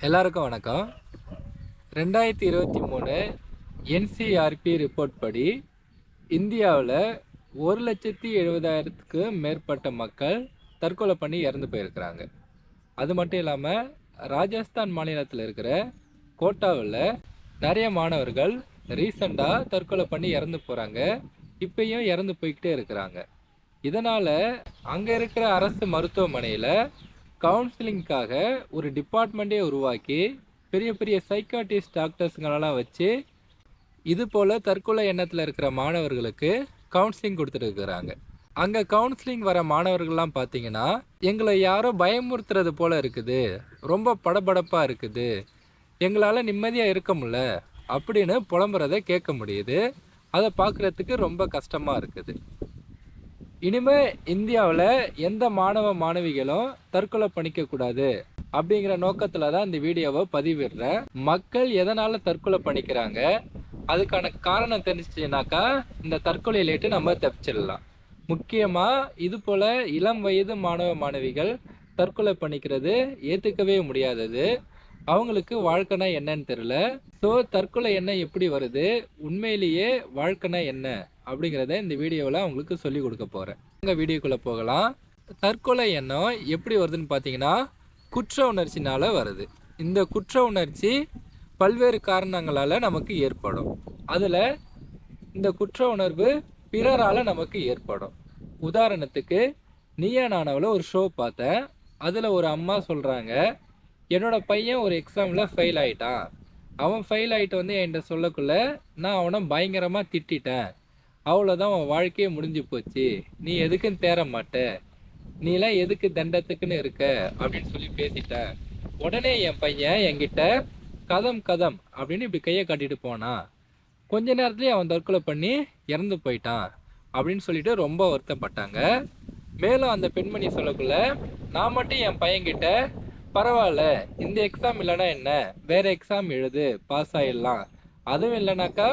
எல்லாருக்கும் வணக்கம். 2023 NCRB report படி இந்தியாவில் 1,70,000க்கு மேற்பட்ட மக்கள் தற்கொலை பண்ணி இறந்து போயிருக்கிறாங்க. அது மட்டும் இல்லாமல் ராஜஸ்தான் மாநிலத்தில் இருக்கிற கோட்டாவில் நிறைய மாணவர்கள் ரீசண்டாக தற்கொலை பண்ணி இறந்து போகிறாங்க. இப்பயும் இறந்து போய்கிட்டே இருக்கிறாங்க. இதனால் அங்கே இருக்கிற அரசு மருத்துவமனையில் கவுன்சிலிங்காக ஒரு டிபார்ட்மெண்ட்டே உருவாக்கி பெரிய பெரிய சைக்காட்டிஸ்ட் டாக்டர்ஸுங்களெல்லாம் வச்சு இது போல் தற்கொலை எண்ணத்தில் இருக்கிற மாணவர்களுக்கு கவுன்சிலிங் கொடுத்துட்டு இருக்கிறாங்க. அங்கே கவுன்சிலிங் வர மாணவர்கள்லாம் பார்த்தீங்கன்னா, எங்களை யாரோ பயமுறுத்துறது போல் இருக்குது, ரொம்ப படபடப்பாக இருக்குது, எங்களால் நிம்மதியாக இருக்க முடியல அப்படின்னு புலம்புறதை கேட்க முடியுது. அதை பார்க்குறதுக்கு ரொம்ப கஷ்டமாக இருக்குது. இனிமே இந்தியாவில் எந்த மாணவ மாணவிகளும் தற்கொலை பண்ணிக்கக்கூடாது அப்படிங்கிற நோக்கத்தில் தான் இந்த வீடியோவை பதிவிடுறேன். மக்கள் எதனால் தற்கொலை பண்ணிக்கிறாங்க, அதுக்கான காரணம் தெரிஞ்சிச்சுனாக்கா இந்த தற்கொலையிலேட்டு நம்ம தப்பிச்சிடலாம். முக்கியமாக இது போல் இளம் வயது மாணவ மாணவிகள் தற்கொலை பண்ணிக்கிறது ஏற்றுக்கவே முடியாதது. அவங்களுக்கு வாழ்க்கைனா என்னன்னு தெரியல. ஸோ தற்கொலை எண்ணம் எப்படி வருது, உண்மையிலேயே வாழ்க்கைனா என்ன அப்படிங்கிறத இந்த வீடியோவில் அவங்களுக்கு சொல்லி கொடுக்க போகிறேன். உங்கள் வீடியோக்குள்ளே போகலாம். தற்கொலை எண்ணம் எப்படி வருதுன்னு பார்த்தீங்கன்னா, குற்ற உணர்ச்சினால் வருது. இந்த குற்ற உணர்ச்சி பல்வேறு காரணங்களால் நமக்கு ஏற்படும். அதில் இந்த குற்ற உணர்வு பிறரால் நமக்கு ஏற்படும். உதாரணத்துக்கு, நீயா நானாவில் ஒரு ஷோ பார்த்தேன். அதில் ஒரு அம்மா சொல்கிறாங்க, என்னோட பையன் ஒரு எக்ஸாமில் ஃபெயில் ஆகிட்டான். அவன் ஃபெயில் ஆகிட்டு வந்து என்கிட்ட சொல்லக்குள்ள நான் அவனை பயங்கரமாக திட்டிட்டேன். அவ்வளோதான், அவன் வாழ்க்கையே முடிஞ்சு போச்சு, நீ எதுக்குன்னு தேர மாட்ட, நீலாம் எதுக்கு தண்டத்துக்குன்னு இருக்க அப்படின்னு சொல்லி பேசிட்டேன். உடனே என் பையன் என்கிட்ட கதம் கதம் அப்படின்னு இப்படி கையை காட்டிட்டு போனான். கொஞ்ச நேரத்துலேயே அவன் தற்கொலை பண்ணி இறந்து போயிட்டான் அப்படின்னு சொல்லிட்டு ரொம்ப வருத்தப்பட்டாங்க. மேலும் அந்த பெண்மணி சொல்லக்குள்ள, நான் மட்டும் என் பையன்கிட்ட பரவாயில்ல, இந்த எக்ஸாம் இல்லைன்னா என்ன, வேற எக்ஸாம் எழுது, பாஸ் ஆயிடலாம், அதுவும் இல்லைனாக்கா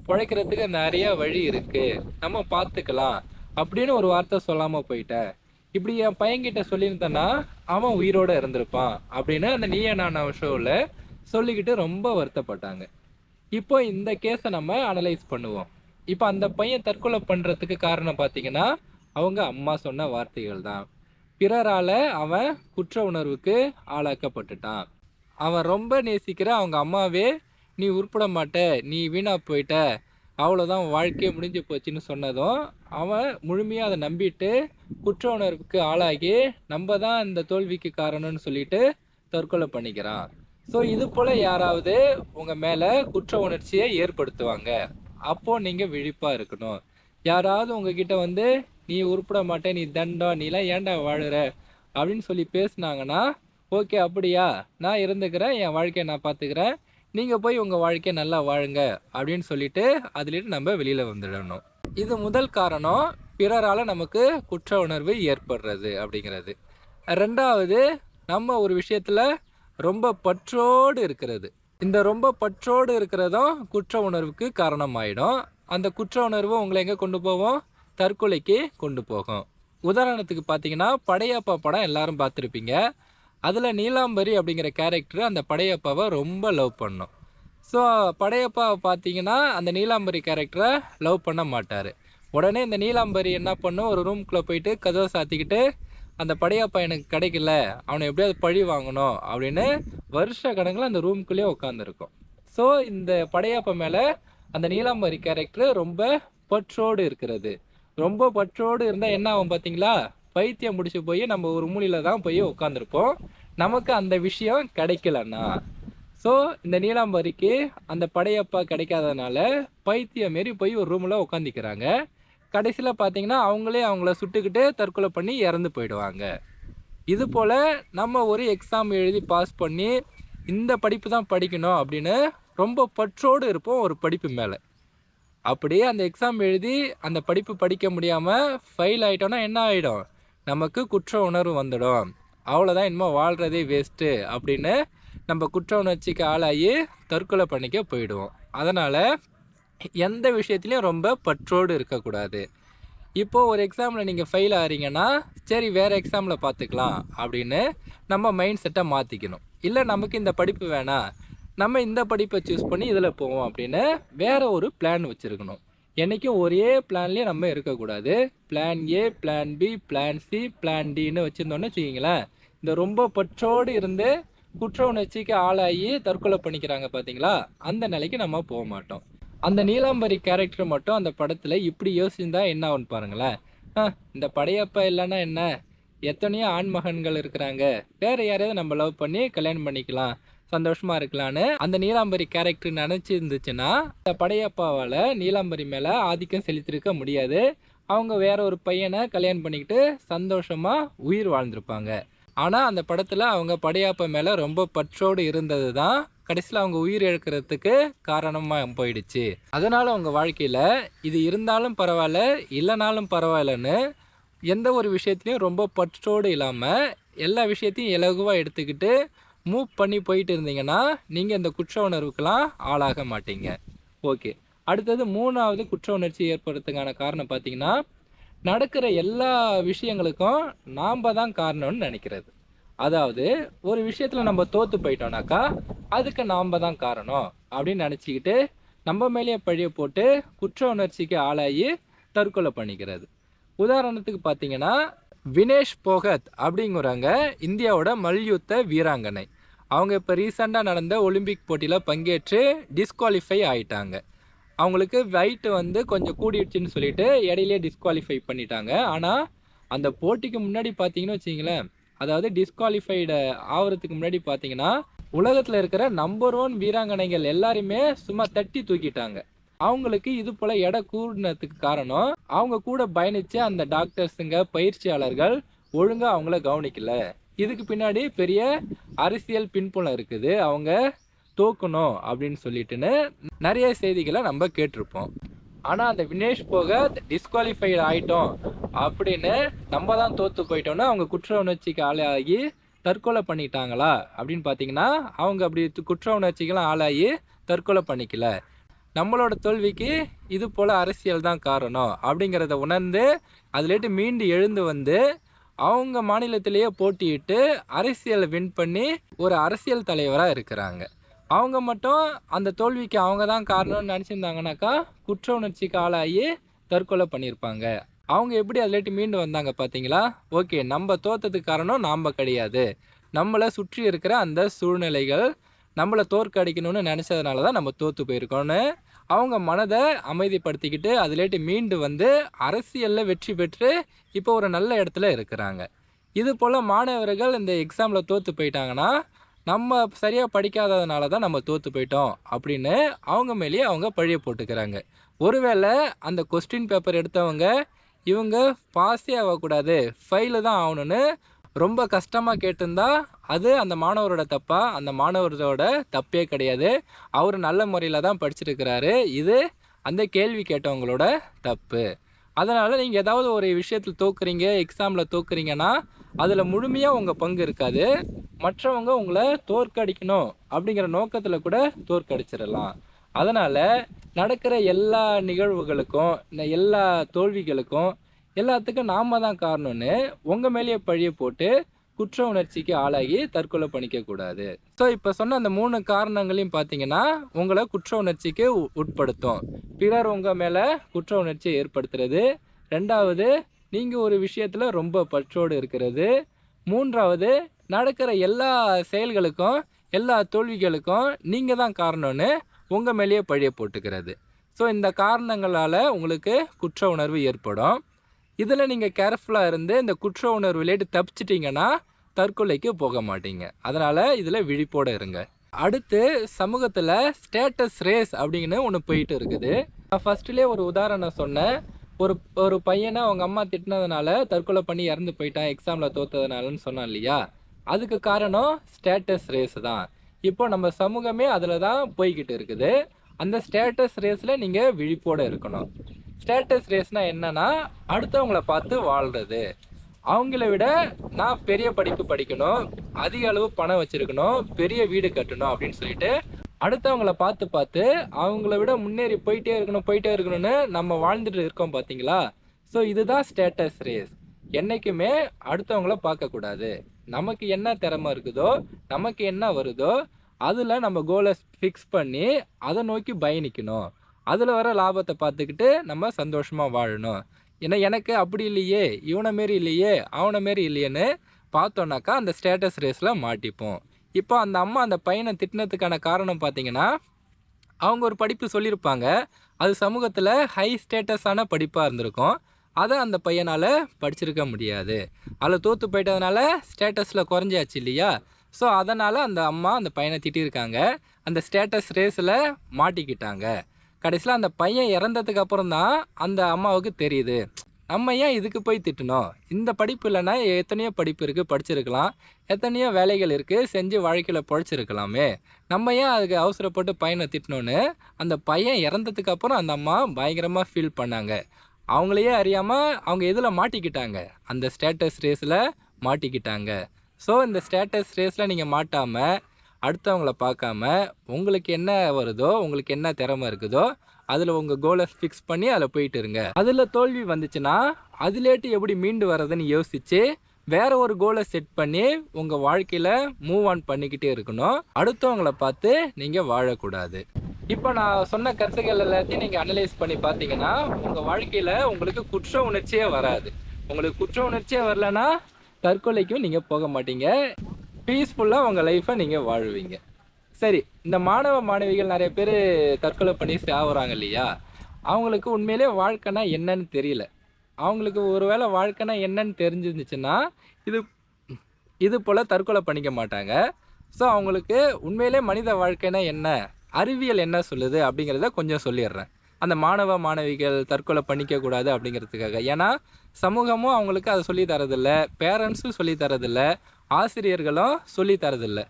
பிழைக்கிறதுக்கு நிறைய வழி இருக்கு, நம்ம பார்த்துக்கலாம் அப்படின்னு ஒரு வார்த்தை சொல்லாமல் போயிட்டேன். இப்படி என் பையன்கிட்ட சொல்லியிருந்தேன்னா அவன் உயிரோடு இருந்திருப்பான் அப்படின்னு அந்த நீயா நானா ஷோவில் சொல்லிக்கிட்டு ரொம்ப வருத்தப்பட்டாங்க. இப்போ இந்த கேஸை நம்ம அனலைஸ் பண்ணுவோம். இப்போ அந்த பையன் தற்கொலை பண்ணுறதுக்கு காரணம் பார்த்தீங்கன்னா, அவங்க அம்மா சொன்ன வார்த்தைகள் தான். பிறரால் அவன் குற்ற உணர்வுக்கு ஆளாக்கப்பட்டுட்டான். அவன் ரொம்ப நேசிக்கிற அவங்க அம்மாவே நீ உருப்பட மாட்ட, நீ வீணா போயிட்ட, அவ்வளோதான் வாழ்க்கையே முடிஞ்சு போச்சுன்னு சொன்னதும் அவன் முழுமையாக அதை நம்பிட்டு குற்ற உணர்வுக்கு ஆளாகி நம்ம தான் இந்த தோல்விக்கு காரணம்னு சொல்லிட்டு தற்கொலை பண்ணிக்கிறான். ஸோ இது போல் யாராவது உங்கள் மேலே குற்ற உணர்ச்சியை ஏற்படுத்துவாங்க, அப்போது நீங்கள் விழிப்பாக இருக்கணும். யாராவது உங்ககிட்ட வந்து நீ உருப்பட மாட்டே, நீ தண்டம், நீலாம் ஏன்டா வாழுற அப்படின்னு சொல்லி பேசுனாங்கன்னா, ஓகே அப்படியா, நான் இருந்துக்கிறேன், என் வாழ்க்கையை நான் பார்த்துக்கிறேன், நீங்கள் போய் உங்கள் வாழ்க்கையை நல்லா வாழுங்க அப்படின்னு சொல்லிட்டு அதுலேட்டு நம்ம வெளியில் வந்துடணும். இது முதல் காரணம், பிறரால் நமக்கு குற்ற உணர்வு ஏற்படுறது அப்படிங்கிறது. ரெண்டாவது, நம்ம ஒரு விஷயத்தில் ரொம்ப பற்றோடு இருக்கிறது. இந்த ரொம்ப பற்றோடு இருக்கிறதும் குற்ற உணர்வுக்கு காரணமாயிடும். அந்த குற்ற உணர்வு உங்களை எங்கே கொண்டு போவோம், தற்கொலைக்கு கொண்டு போகும். உதாரணத்துக்கு பார்த்தீங்கன்னா, படையப்பா படம் எல்லாரும் பார்த்துருப்பீங்க. அதில் நீலாம்பரி அப்படிங்கிற கேரக்டர் அந்த படையப்பாவை ரொம்ப லவ் பண்ணும். ஸோ படையப்பாவை பார்த்தீங்கன்னா அந்த நீலாம்பரி கேரக்டரை லவ் பண்ண மாட்டார். உடனே இந்த நீலாம்பரி என்ன பண்ணும், ஒரு ரூம்குள்ளே போயிட்டு கதவை சாத்திக்கிட்டு, அந்த படையப்பா எனக்கு கிடைக்கல, அவனை எப்படியாவது பழி வாங்கணும் அப்படின்னு வருஷ கணக்கில் அந்த ரூம்குள்ளேயே உட்காந்துருக்கும். ஸோ இந்த படையப்பா மேலே அந்த நீலாம்பரி கேரக்டர் ரொம்ப பற்றோடு இருக்கிறது. ரொம்ப பற்றோடு இருந்தால் என்ன ஆகும் பார்த்தீங்களா, பைத்தியம் முடிச்சு போய் நம்ம ஒரு மூலையில் தான் போய் உட்காந்துருப்போம், நமக்கு அந்த விஷயம் கிடைக்கலன்னா. ஸோ இந்த நீலாம்பரிக்கு அந்த படையப்பா கிடைக்காதனால பைத்தியம் மாரி போய் ஒரு ரூமில் உட்காந்துக்கிறாங்க. கடைசியில் பார்த்தீங்கன்னா அவங்களே அவங்கள சுட்டுக்கிட்டு தற்கொலை பண்ணி இறந்து போயிடுவாங்க. இது போல் நம்ம ஒரு எக்ஸாம் எழுதி பாஸ் பண்ணி இந்த படிப்பு தான் படிக்கணும் அப்படின்னு ரொம்ப பற்றோடு இருப்போம் ஒரு படிப்பு மேலே. அப்படியே அந்த எக்ஸாம் எழுதி அந்த படிப்பு படிக்க முடியாமல் ஃபெயில் ஆகிட்டோன்னா என்ன ஆகிடும், நமக்கு குற்ற உணர்வு வந்துடும். அவ்வளோதான், இனிமேல் வாழ்கிறதே வேஸ்ட்டு அப்படின்னு நம்ம குற்ற உணர்ச்சிக்கு ஆளாகி தற்கொலை பண்ணிக்க போயிடுவோம். அதனால் எந்த விஷயத்துலையும் ரொம்ப பற்றோடு இருக்கக்கூடாது. இப்போது ஒரு எக்ஸாமில் நீங்கள் ஃபெயில் ஆகிறீங்கன்னா, சரி வேறு எக்ஸாமில் பார்த்துக்கலாம் அப்படின்னு நம்ம மைண்ட் செட்டை மாற்றிக்கணும். இல்லை நமக்கு இந்த படிப்பு வேணாம், நம்ம இந்த படிப்பை சூஸ் பண்ணி இதில் போவோம் அப்படின்னு வேற ஒரு பிளான் வச்சுருக்கணும். என்றைக்கும் ஒரே பிளான்லேயே நம்ம இருக்கக்கூடாது. Plan A, plan B, plan C, plan டின்னு வச்சுருந்தோன்னு வச்சுக்கிங்களேன், இந்த ரொம்ப பற்றோடு இருந்து குற்ற உணர்ச்சிக்கு ஆளாகி தற்கொலை பண்ணிக்கிறாங்க பார்த்தீங்களா, அந்த நிலைக்கு நம்ம போக மாட்டோம். அந்த நீலாம்பரி கேரக்டர் மட்டும் அந்த படத்தில் இப்படி யோசிச்சுருந்தா என்ன ஆகுன்னு பாருங்களேன். இந்த படையப்பா இல்லைன்னா என்ன, எத்தனையோ ஆண்மகன்கள் இருக்கிறாங்க, வேறு யாரையாவது நம்ம லவ் பண்ணி கல்யாணம் பண்ணிக்கலாம், சந்தோஷமாக இருக்கலான்னு அந்த நீலாம்பரி கேரக்டர் நினச்சி இருந்துச்சுன்னா இந்த படையப்பாவால் நீலாம்பரி மேலே ஆதிக்கம் செலுத்திருக்க முடியாது. அவங்க வேற ஒரு பையனை கல்யாணம் பண்ணிக்கிட்டு சந்தோஷமாக உயிர் வாழ்ந்திருப்பாங்க. ஆனால் அந்த படத்தில் அவங்க படையப்பா மேலே ரொம்ப பற்றோடு இருந்தது தான் கடைசியில் அவங்க உயிர் இழக்கிறதுக்கு காரணமாக போயிடுச்சு. அதனால் அவங்க வாழ்க்கையில் இது இருந்தாலும் பரவாயில்ல, இல்லைனாலும் பரவாயில்லன்னு எந்த ஒரு விஷயத்துலையும் ரொம்ப பற்றோடு இல்லாமல் எல்லா விஷயத்தையும் இலகுவாக எடுத்துக்கிட்டு மூவ் பண்ணி போயிட்டு இருந்தீங்கன்னா நீங்கள் இந்த குற்ற உணர்வுக்கெல்லாம் ஆளாக மாட்டீங்க. ஓகே, அடுத்தது 3வது குற்ற உணர்ச்சி ஏற்படுறதுக்கான காரணம் பார்த்தீங்கன்னா, நடக்கிற எல்லா விஷயங்களுக்கும் நாம் தான் காரணம்னு நினைக்கிறது. அதாவது ஒரு விஷயத்தில் நம்ம தோற்று போயிட்டோம்னாக்கா அதுக்கு நாம் தான் காரணம் அப்படின்னு நினச்சிக்கிட்டு நம்ம மேலேயே பழிய போட்டு குற்ற உணர்ச்சிக்கு ஆளாகி தற்கொலை பண்ணிக்கிறது. உதாரணத்துக்கு பார்த்தீங்கன்னா, வினேஷ் போகத் அப்படிங்கிறவங்க இந்தியாவோட மல்யுத்த வீராங்கனை. அவங்க இப்போ ரீசெண்டாக நடந்த ஒலிம்பிக் போட்டியில் பங்கேற்று டிஸ்குவாலிஃபை ஆகிட்டாங்க. அவங்களுக்கு வெயிட்டு கொஞ்சம் கூடிடுச்சுன்னு சொல்லிட்டு இடையிலே டிஸ்குவாலிஃபை பண்ணிட்டாங்க. ஆனால் அந்த போட்டிக்கு முன்னாடி பார்த்தீங்கன்னு வச்சிங்களேன், அதாவது டிஸ்குவாலிஃபைடு ஆகிறதுக்கு முன்னாடி பார்த்தீங்கன்னா உலகத்தில் இருக்கிற நம்பர் 1 வீராங்கனைகள் எல்லாருமே சும்மா தட்டி தூக்கிட்டாங்க. அவங்களுக்கு இது போல் எடை கூடினதுக்கு காரணம் அவங்க கூட பயணித்த அந்த டாக்டர்ஸுங்க, பயிற்சியாளர்கள் ஒழுங்காக அவங்கள கவனிக்கல. இதுக்கு பின்னாடி பெரிய அரசியல் பின்புலம் இருக்குது, அவங்க தோக்கணும் அப்படின்னு சொல்லிட்டுன்னு நிறைய செய்திகளை நம்ம கேட்டிருப்போம். ஆனால் அந்த வினேஷ் போகத் டிஸ்குவாலிஃபைடு ஆகிட்டோம் அப்படின்னு நம்ம தான் தோற்று போயிட்டோன்னா அவங்க குற்ற உணர்ச்சிக்கு ஆளாகி தற்கொலை பண்ணிட்டாங்களா அப்படின்னு பார்த்தீங்கன்னா, அவங்க அப்படி குற்ற உணர்ச்சிக்கெல்லாம் ஆளாகி தற்கொலை பண்ணிக்கல. நம்மளோட தோல்விக்கு இது போல் அரசியல் தான் காரணம் அப்படிங்கிறத உணர்ந்து அதுலேட்டு மீண்டு எழுந்து வந்து அவங்க மாநிலத்திலேயே போட்டியிட்டு அரசியலை வின் பண்ணி ஒரு அரசியல் தலைவராக இருக்கிறாங்க. அவங்க மட்டும் அந்த தோல்விக்கு அவங்க தான் காரணம்னு நினச்சிருந்தாங்கனாக்கா குற்ற உணர்ச்சிக்கு ஆளாகி தற்கொலை பண்ணியிருப்பாங்க. அவங்க எப்படி அதுலேட்டு மீண்டு வந்தாங்க பார்த்தீங்களா? ஓகே, நம்ம தோற்றதுக்கு காரணம் நாம் கிடையாது, நம்மளை சுற்றி இருக்கிற அந்த சூழ்நிலைகள் நம்மளை தோற்கடிக்கணும்னு நினச்சதுனால தான் நம்ம தோற்று போயிருக்கோன்னு அவங்க மனதை அமைதிப்படுத்திக்கிட்டு அதுலேட்டு மீண்டு வந்து அரசியலில் வெற்றி பெற்று இப்போ ஒரு நல்ல இடத்துல இருக்கிறாங்க. இது போல் மாணவர்கள் இந்த எக்ஸாமில் தோற்று போயிட்டாங்கன்னா நம்ம சரியாக படிக்காததுனால தான் நம்ம தோற்று போயிட்டோம் அப்படின்னு அவங்க மேலேயே அவங்க பழிய போட்டுக்கிறாங்க. ஒருவேளை அந்த கொஸ்டின் பேப்பர் எடுத்தவங்க இவங்க பாஸே ஆகக்கூடாது, ஃபெயிலு தான் ஆகணும்னு ரொம்ப கஷ்டமாக கேட்டிருந்தா அது அந்த மாணவரோட தப்பா? அந்த மாணவரோட தப்பே கிடையாது. அவர் நல்ல முறையில் தான் படிச்சிருக்கிறாரு. இது அந்த கேள்வி கேட்டவங்களோட தப்பு. அதனால் நீங்கள் ஏதாவது ஒரு விஷயத்தில் தோக்குறீங்க, எக்ஸாமில் தோக்குறீங்கன்னா அதில் முழுமையாக உங்கள் பங்கு இருக்காது. மற்றவங்க உங்களை தோற்கடிக்கணும் அப்படிங்கிற நோக்கத்தில் கூட தோற்கடிச்சிடலாம். அதனால் நடக்கிற எல்லா நிகழ்வுகளுக்கும் எல்லா தோல்விகளுக்கும் எல்லாத்துக்கும் நாம தான் காரணம்னு உங்கள் மேலேயே பழிய போட்டு குற்ற உணர்ச்சிக்கு ஆளாகி தற்கொலை பண்ணிக்கக்கூடாது. ஸோ இப்போ சொன்ன அந்த 3 காரணங்களையும் பார்த்தீங்கன்னா உங்களை குற்ற உணர்ச்சிக்கு உட்படுத்தும். பிறர் உங்கள் மேலே குற்ற உணர்ச்சியை ஏற்படுத்துறது. 2வது, நீங்கள் ஒரு விஷயத்தில் ரொம்ப பற்றோடு இருக்கிறது. 3வது, நடக்கிற எல்லா செயல்களுக்கும் எல்லா தோல்விகளுக்கும் நீங்கள் தான் காரணம்னு உங்கள் மேலேயே பழிய போட்டுக்கிறது. ஸோ இந்த காரணங்களால் உங்களுக்கு குற்ற உணர்வு ஏற்படும். இதில் நீங்கள் கேர்ஃபுல்லாக இருந்து இந்த குற்ற உணர்வுலேட்டு தப்பிச்சிட்டிங்கன்னா தற்கொலைக்கு போக மாட்டீங்க. அதனால் இதில் விழிப்போடு இருங்க. அடுத்து சமூகத்தில் ஸ்டேட்டஸ் ரேஸ் அப்படின்னு ஒன்று போயிட்டு இருக்குது. நான் ஃபஸ்ட்டுலேயே ஒரு உதாரணம் சொன்னேன். ஒரு பையனை அவங்க அம்மா திட்டினதுனால தற்கொலை பண்ணி இறந்து போயிட்டான் எக்ஸாமில் தோற்றதுனாலன்னு சொன்னான் இல்லையா? அதுக்கு காரணம் ஸ்டேட்டஸ் ரேஸ் தான். இப்போ நம்ம சமூகமே அதில் தான் போய்கிட்டு இருக்குது. அந்த ஸ்டேட்டஸ் ரேஸில் நீங்கள் விழிப்போடு இருக்கணும். ஸ்டேட்டஸ் ரேஸ்னால் என்னன்னா, அடுத்தவங்கள பார்த்து வாழ்கிறது. அவங்கள விட நான் பெரிய படிப்பு படிக்கணும், அதிக அளவு பணம் வச்சுருக்கணும், பெரிய வீடு கட்டணும் அப்படின்னு சொல்லிட்டு அடுத்தவங்கள பார்த்து அவங்கள விட முன்னேறி போயிட்டே இருக்கணும்னு நம்ம வாழ்ந்துட்டு இருக்கோம் பார்த்தீங்களா? ஸோ இதுதான் ஸ்டேட்டஸ் ரேஸ். என்றைக்குமே அடுத்தவங்கள பார்க்கக்கூடாது, நமக்கு என்ன திறமை இருக்குதோ, நமக்கு என்ன வருதோ அதில் நம்ம கோலை ஃபிக்ஸ் பண்ணி அதை நோக்கி பயணிக்கணும். அதில் வர லாபத்தை பார்த்துக்கிட்டு நம்ம சந்தோஷமாக வாழணும். ஏன்னா எனக்கு அப்படி இல்லையே, இவனை மாரி இல்லையே, அவனை மாரி இல்லையேன்னு பார்த்தோன்னாக்கா அந்த ஸ்டேட்டஸ் ரேஸில் மாட்டிப்போம். இப்போ அந்த அம்மா அந்த பையனை திட்டினதுக்கான காரணம் பார்த்தீங்கன்னா, அவங்க ஒரு படிப்பு சொல்லியிருப்பாங்க. அது சமூகத்தில் ஹை ஸ்டேட்டஸான படிப்பாக இருந்திருக்கும். அதை அந்த பையனால் படிச்சிருக்க முடியாது. அதில் தோற்று போயிட்டதுனால ஸ்டேட்டஸில் குறைஞ்சாச்சு இல்லையா? ஸோ அதனால் அந்த அம்மா அந்த பையனை திட்டியிருக்காங்க. அந்த ஸ்டேட்டஸ் ரேஸில் மாட்டிக்கிட்டாங்க. கடைசியில் அந்த பையன் இறந்ததுக்கு அப்புறம் தான் அந்த அம்மாவுக்கு தெரியுது, நம்ம ஏன் இதுக்கு போய் திட்டணும்? இந்த படிப்பு இல்லைன்னா எத்தனையோ படிப்பு இருக்குது, படிச்சிருக்கலாம். எத்தனையோ வேலைகள் இருக்குது, செஞ்சு வாழ்க்கையில் பொழைச்சிருக்கலாமே. நம்ம ஏன் அதுக்கு அவசரப்பட்டு பையனை திட்டணும்னு அந்த பையன் இறந்ததுக்கு அப்புறம் அந்த அம்மா பயங்கரமாக ஃபீல் பண்ணாங்க. அவங்களையே அறியாமல் அவங்க எதில் மாட்டிக்கிட்டாங்க? அந்த ஸ்டேட்டஸ் ரேஸில் மாட்டிக்கிட்டாங்க. ஸோ இந்த ஸ்டேட்டஸ் ரேஸில் நீங்கள் மாட்டாமல், அடுத்தவங்கள பார்க்காம, உங்களுக்கு என்ன வருதோ, உங்களுக்கு என்ன திறமை இருக்குதோ அதில் உங்கள் கோலை ஃபிக்ஸ் பண்ணி அதில் போயிட்டு இருங்க. அதில் தோல்வி வந்துச்சுன்னா அதுலேட்டு எப்படி மீண்டு வர்றதுன்னு யோசித்து வேற ஒரு கோலை செட் பண்ணி உங்கள் வாழ்க்கையில் மூவ் ஆன் பண்ணிக்கிட்டே இருக்கணும். அடுத்தவங்களை பார்த்து நீங்கள் வாழக்கூடாது. இப்போ நான் சொன்ன கருத்துக்கள் எல்லாத்தையும் நீங்கள் அனலைஸ் பண்ணி பார்த்தீங்கன்னா உங்கள் வாழ்க்கையில் உங்களுக்கு குற்ற உணர்ச்சியே வராது. உங்களுக்கு குற்ற உணர்ச்சியே வரலன்னா தற்கொலைக்கும் நீங்கள் போக மாட்டீங்க. பீஸ்ஃபுல்லாக உங்கள் லைஃப்பை நீங்கள் வாழ்வீங்க. சரி, இந்த மாணவ மாணவிகள் நிறைய பேர் தற்கொலை பண்ணி சாவுறாங்க இல்லையா? அவங்களுக்கு உண்மையிலே வாழ்க்கைனா என்னன்னு தெரியல. அவங்களுக்கு ஒருவேளை வாழ்க்கைனா என்னன்னு தெரிஞ்சிருந்துச்சுன்னா இது இது போல் தற்கொலை பண்ணிக்க மாட்டாங்க. ஸோ அவங்களுக்கு உண்மையிலே மனித வாழ்க்கைனா என்ன, அறிவியல் என்ன சொல்லுது அப்படிங்கிறத கொஞ்சம் சொல்லிடுறேன். அந்த மாணவ மாணவிகள் தற்கொலை பண்ணிக்கக்கூடாது அப்படிங்கிறதுக்காக. ஏன்னா சமூகமும் அவங்களுக்கு அதை சொல்லி தரதில்ல, பேரண்ட்ஸும் சொல்லி தரதில்ல, ஆசிரியர்களும் சொல்லி தரதில்ல.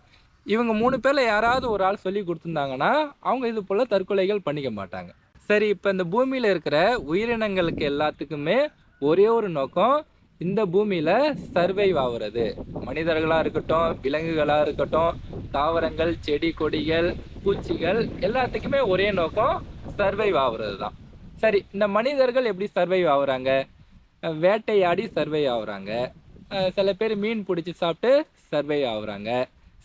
இவங்க 3 பேரில் யாராவது ஒரு ஆள் சொல்லி கொடுத்துருந்தாங்கன்னா அவங்க இது போல் தற்கொலைகள் பண்ணிக்க மாட்டாங்க. சரி, இப்போ இந்த பூமியில் இருக்கிற உயிரினங்களுக்கு எல்லாத்துக்குமே ஒரே ஒரு நோக்கம், இந்த பூமியில் சர்வைவ் ஆகுறது. மனிதர்களாக இருக்கட்டும், விலங்குகளாக இருக்கட்டும், தாவரங்கள், செடி கொடிகள், பூச்சிகள் எல்லாத்துக்குமே ஒரே நோக்கம் சர்வைவ் ஆகுறது தான். சரி, இந்த மனிதர்கள் எப்படி சர்வைவ் ஆகுறாங்க? வேட்டையாடி சர்வைவ் ஆகுறாங்க. சில பேர் மீன் பிடிச்சி சாப்பிட்டு சர்வைவ் ஆகுறாங்க.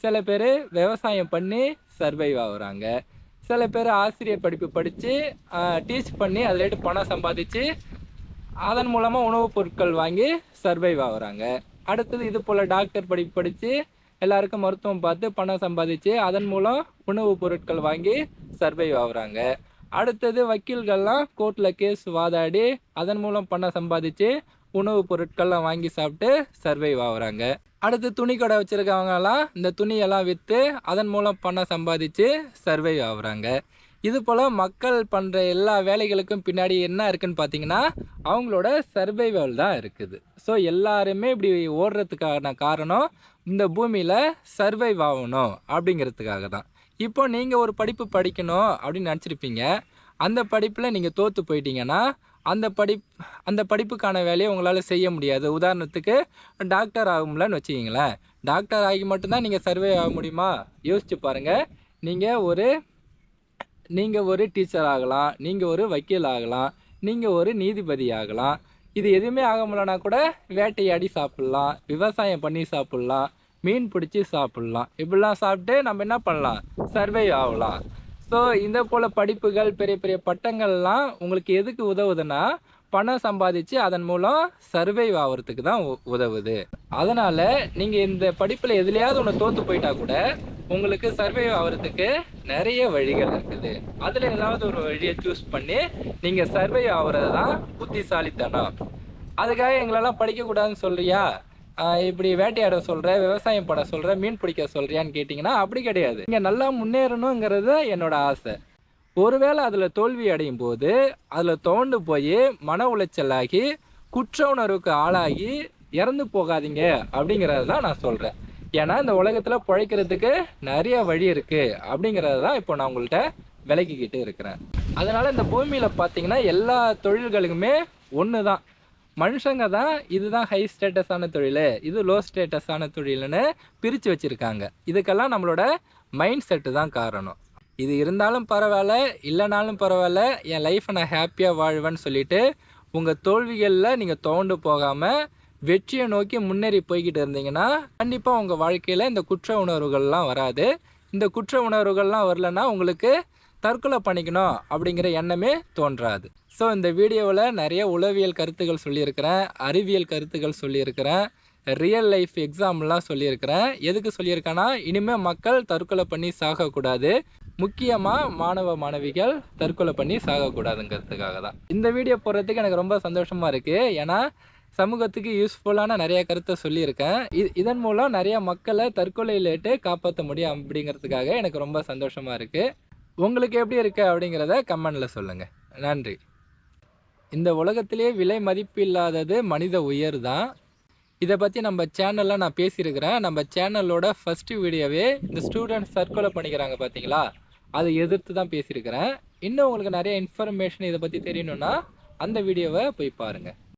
சில பேர் விவசாயம் பண்ணி சர்வைவ் ஆகுறாங்க. சில பேர் ஆசிரியர் படிப்பு படித்து டீச் பண்ணி அதில் பணம் சம்பாதிச்சு அதன் மூலமாக உணவுப் பொருட்கள் வாங்கி சர்வைவ் ஆகுறாங்க. அடுத்தது இது போல் டாக்டர் படிப்பு படித்து எல்லாருக்கும் மருத்துவம் பார்த்து பணம் சம்பாதிச்சு அதன் மூலம் உணவுப் பொருட்கள் வாங்கி சர்வைவ் ஆகுறாங்க. அடுத்தது வக்கீல்கள்லாம் கோர்ட்டில் கேஸ் வாதாடி அதன் மூலம் பணம் சம்பாதிச்சு உணவுப் பொருட்கள்லாம் வாங்கி சாப்பிட்டு சர்வைவ் ஆகுறாங்க. அடுத்து துணி கடை வச்சுருக்கவங்கலாம் இந்த துணியெல்லாம் விற்று அதன் மூலம் பணம் சம்பாதிச்சு சர்வைவ் ஆகுறாங்க. இது போல் மக்கள் பண்ணுற எல்லா வேலைகளுக்கும் பின்னாடி என்ன இருக்குதுன்னு பார்த்தீங்கன்னா அவங்களோட சர்வைவல் தான் இருக்குது. ஸோ எல்லாருமே இப்படி ஓடுறதுக்கான காரணம் இந்த பூமியில் சர்வைவ் ஆகணும் அப்படிங்கிறதுக்காக தான். இப்போ நீங்கள் ஒரு படிப்பு படிக்கணும் அப்படின்னு நினச்சிருப்பீங்க. அந்த படிப்பில் நீங்கள் தோற்று போயிட்டீங்கன்னா அந்த படிப்புக்கான வேலையை உங்களால் செய்ய முடியாது. உதாரணத்துக்கு டாக்டர் ஆகும்லன்னு வச்சுக்கிங்களேன். டாக்டர் ஆகி மட்டும்தான் நீங்கள் சர்வே ஆக முடியுமா? யோசிச்சு பாருங்கள். நீங்கள் ஒரு டீச்சர் ஆகலாம், நீங்கள் ஒரு வக்கீல் ஆகலாம், நீங்கள் ஒரு நீதிபதி ஆகலாம். இது எதுவுமே ஆக முடியலனா கூட வேட்டையாடி சாப்பிட்லாம், விவசாயம் பண்ணி சாப்பிட்லாம், மீன் பிடிச்சி சாப்பிட்லாம். இப்படிலாம் சாப்பிட்டு நம்ம என்ன பண்ணலாம்? சர்வே ஆகலாம். ஸோ இந்த போல் படிப்புகள், பெரிய பெரிய பட்டங்கள்லாம் உங்களுக்கு எதுக்கு உதவுதுன்னா பணம் சம்பாதிச்சு அதன் மூலம் சர்வைவ் ஆகிறதுக்கு தான் உதவுது. அதனால் நீங்கள் இந்த படிப்பில் எதுலையாவது ஒன்று தோற்று போயிட்டா கூட உங்களுக்கு சர்வைவ் ஆகிறதுக்கு நிறைய வழிகள் இருக்குது. அதில் ஏதாவது ஒரு வழியை சூஸ் பண்ணி நீங்கள் சர்வைவ் ஆகிறது தான் புத்திசாலித்தனம். அதுக்காக எங்களெல்லாம் படிக்கக்கூடாதுன்னு சொல்கிறியா, இப்படி வேட்டையாட சொல்கிற, விவசாயம் பண்ண சொல்கிற, மீன் பிடிக்க சொல்கிறியான்னு கேட்டிங்கன்னா அப்படி கிடையாது. நீங்கள் நல்லா முன்னேறணுங்கிறது என்னோடய ஆசை. ஒருவேளை அதில் தோல்வி அடையும் போது அதில் தோண்டு போய் மன உளைச்சலாகி குற்ற உணர்வுக்கு ஆளாகி இறந்து போகாதீங்க அப்படிங்கிறது தான் நான் சொல்கிறேன். ஏன்னா இந்த உலகத்தில் பிழைக்கிறதுக்கு நிறைய வழி இருக்குது அப்படிங்கிறது தான் இப்போ நான் உங்கள்கிட்ட விளக்கிக்கிட்டு இருக்கிறேன். அதனால் இந்த பூமியில் பார்த்தீங்கன்னா எல்லா தொழில்களுக்குமே ஒன்று தான். மனுஷங்க தான் இதுதான் ஹை ஸ்டேட்டஸான தொழில், இது லோ ஸ்டேட்டஸான தொழில்னு பிரித்து வச்சுருக்காங்க. இதுக்கெல்லாம் நம்மளோட மைண்ட் செட்டு தான் காரணம். இது இருந்தாலும் பரவாயில்ல, இல்லைனாலும் பரவாயில்ல, என் லைஃப்பை நான் ஹாப்பியாக வாழ்வேன்னு சொல்லிவிட்டு உங்கள் தோல்விகளில் நீங்கள் தோண்டு போகாமல் வெற்றியை நோக்கி முன்னேறி போய்கிட்டு இருந்தீங்கன்னா கண்டிப்பாக உங்கள் வாழ்க்கையில் இந்த குற்ற உணர்வுகள்லாம் வராது. இந்த குற்ற உணர்வுகள்லாம் வரலன்னா உங்களுக்கு தற்கொலை பண்ணிக்கணும் அப்படிங்கிற எண்ணமே தோன்றாது. ஸோ இந்த வீடியோவில் நிறைய உளவியல் கருத்துக்கள் சொல்லியிருக்கிறேன், அறிவியல் கருத்துக்கள் சொல்லியிருக்கிறேன், ரியல் லைஃப் எக்ஸாம்லாம் சொல்லியிருக்கிறேன். எதுக்கு சொல்லியிருக்கேன்னா, இனிமேல் மக்கள் தற்கொலை பண்ணி சாகக்கூடாது, முக்கியமாக மாணவ மாணவிகள் தற்கொலை பண்ணி சாகக்கூடாதுங்கிறதுக்காக தான் இந்த வீடியோ போடுறதுக்கு எனக்கு ரொம்ப சந்தோஷமாக இருக்குது. ஏன்னா சமூகத்துக்கு யூஸ்ஃபுல்லான நிறைய கருத்தை சொல்லியிருக்கேன். இதன் மூலம் நிறைய மக்களை தற்கொலையிலேட்டு காப்பாற்ற முடியும் அப்படிங்கிறதுக்காக எனக்கு ரொம்ப சந்தோஷமாக இருக்குது. உங்களுக்கு எப்படி இருக்குது அப்படிங்கிறத கமெண்டில் சொல்லுங்கள். நன்றி. இந்த உலகத்திலே விலை மதிப்பு இல்லாதது மனித உயிர் தான். இதை பற்றி நம்ம சேனலில் நான் பேசியிருக்கிறேன். நம்ம சேனலோட ஃபஸ்ட்டு வீடியோவே இந்த ஸ்டூடெண்ட்ஸ் தற்கொலை பண்ணிக்கிறாங்க பார்த்தீங்களா, அதை எதிர்த்து தான் பேசியிருக்கிறேன். இன்னும் உங்களுக்கு நிறைய இன்ஃபர்மேஷன் இதை பற்றி தெரியணுன்னா அந்த வீடியோவை போய் பாருங்கள்.